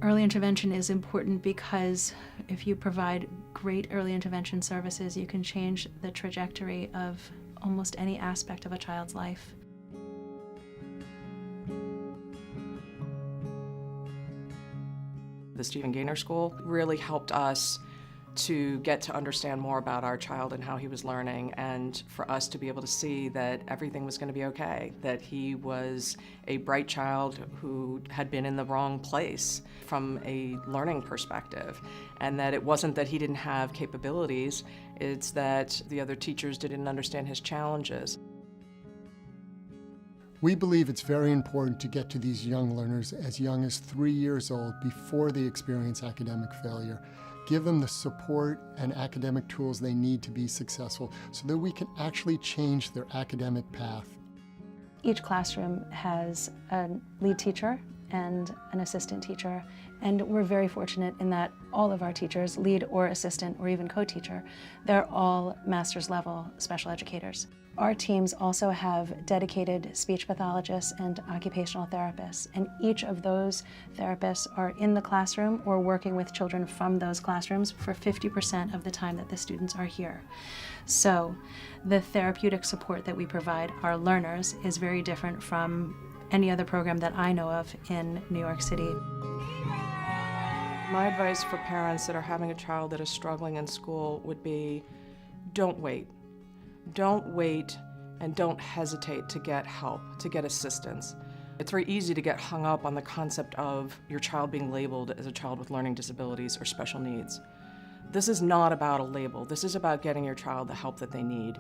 Early intervention is important because if you provide great early intervention services, you can change the trajectory of almost any aspect of a child's life. The Stephen Gaynor School really helped us to get to understand more about our child and how he was learning, and for us to be able to see that everything was going to be okay, that he was a bright child who had been in the wrong place from a learning perspective, and that it wasn't that he didn't have capabilities, it's that the other teachers didn't understand his challenges. We believe it's very important to get to these young learners as young as 3 years old before they experience academic failure. Give them the support and academic tools they need to be successful so that we can actually change their academic path. Each classroom has a lead teacher and an assistant teacher, and we're very fortunate in that all of our teachers, lead or assistant or even co-teacher, they're all master's level special educators. Our teams also have dedicated speech pathologists and occupational therapists, and each of those therapists are in the classroom or working with children from those classrooms for 50% of the time that the students are here. So the therapeutic support that we provide our learners is very different from any other program that I know of in New York City. My advice for parents that are having a child that is struggling in school would be, don't wait. Don't wait and don't hesitate to get help, to get assistance. It's very easy to get hung up on the concept of your child being labeled as a child with learning disabilities or special needs. This is not about a label. This is about getting your child the help that they need.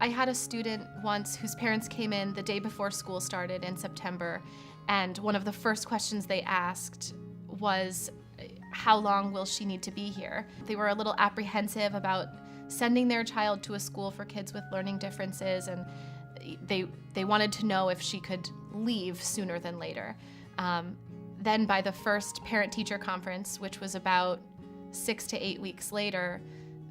I had a student once whose parents came in the day before school started in September, and one of the first questions they asked was, how long will she need to be here? They were a little apprehensive about sending their child to a school for kids with learning differences, and they wanted to know if she could leave sooner than later. Then by the first parent-teacher conference, which was about 6 to 8 weeks later,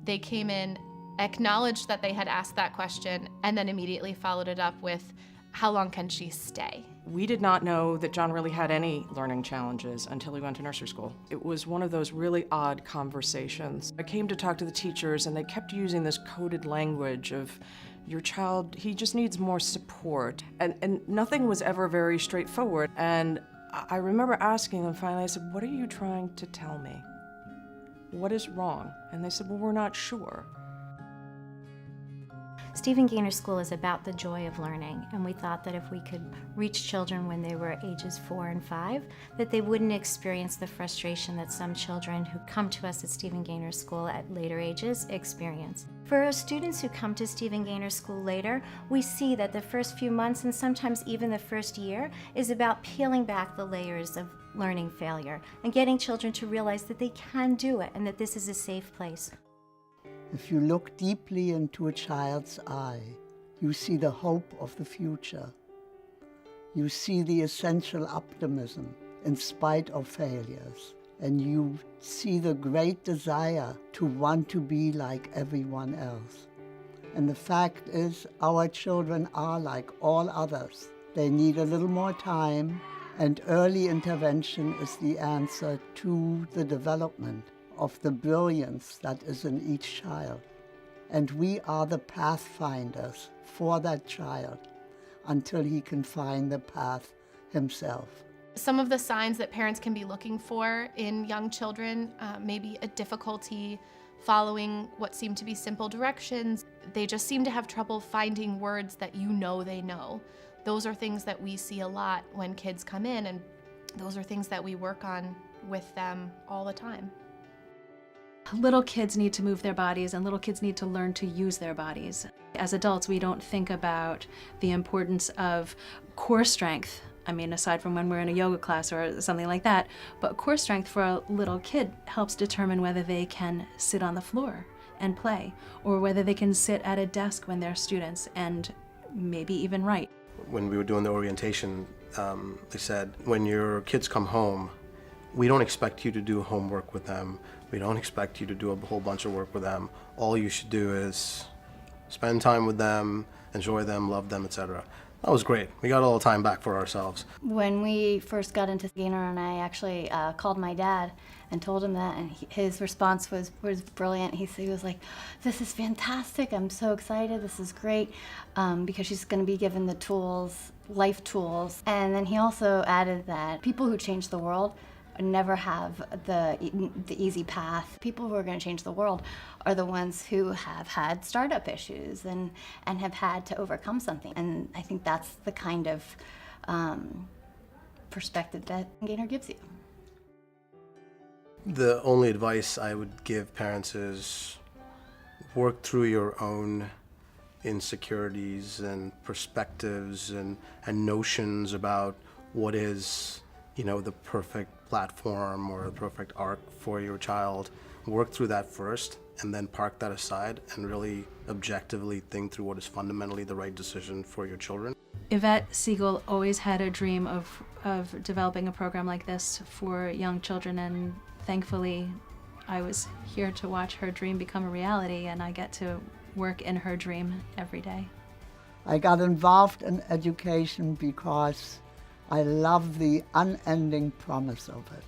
they came in, acknowledged that they had asked that question, and then immediately followed it up with, how long can she stay? We did not know that John really had any learning challenges until he went to nursery school. It was one of those really odd conversations. I came to talk to the teachers and they kept using this coded language of, your child, he just needs more support. And nothing was ever very straightforward. And I remember asking them finally, I said, what are you trying to tell me? What is wrong? And they said, well, we're not sure. Stephen Gaynor School is about the joy of learning, and we thought that if we could reach children when they were ages 4 and 5, that they wouldn't experience the frustration that some children who come to us at Stephen Gaynor School at later ages experience. For our students who come to Stephen Gaynor School later, we see that the first few months and sometimes even the first year is about peeling back the layers of learning failure and getting children to realize that they can do it and that this is a safe place. If you look deeply into a child's eye, you see the hope of the future. You see the essential optimism in spite of failures. And you see the great desire to want to be like everyone else. And the fact is, our children are like all others. They need a little more time, and early intervention is the answer to the development of the brilliance that is in each child. And we are the pathfinders for that child until he can find the path himself. Some of the signs that parents can be looking for in young children, maybe a difficulty following what seem to be simple directions. They just seem to have trouble finding words that you know they know. Those are things that we see a lot when kids come in, and those are things that we work on with them all the time. Little kids need to move their bodies, and little kids need to learn to use their bodies. As adults, we don't think about the importance of core strength. I mean, aside from when we're in a yoga class or something like that, but core strength for a little kid helps determine whether they can sit on the floor and play, or whether they can sit at a desk when they're students and maybe even write. When we were doing the orientation, they said, when your kids come home, we don't expect you to do homework with them. We don't expect you to do a whole bunch of work with them. All you should do is spend time with them, enjoy them, love them, etc. That was great. We got a little time back for ourselves. When we first got into Gaynor, and I actually called my dad and told him that, and his response was brilliant. He was like, "This is fantastic. I'm so excited. This is great," because she's going to be given the tools, life tools. And then he also added that people who change the world never have the easy path. People who are going to change the world are the ones who have had startup issues and have had to overcome something. And I think that's the kind of perspective that Gaynor gives you. The only advice I would give parents is work through your own insecurities and perspectives and notions about what is, the perfect platform or the perfect arc for your child. Work through that first and then park that aside and really objectively think through what is fundamentally the right decision for your children. Yvette Siegel always had a dream of developing a program like this for young children, and thankfully I was here to watch her dream become a reality, and I get to work in her dream every day. I got involved in education because I love the unending promise of it.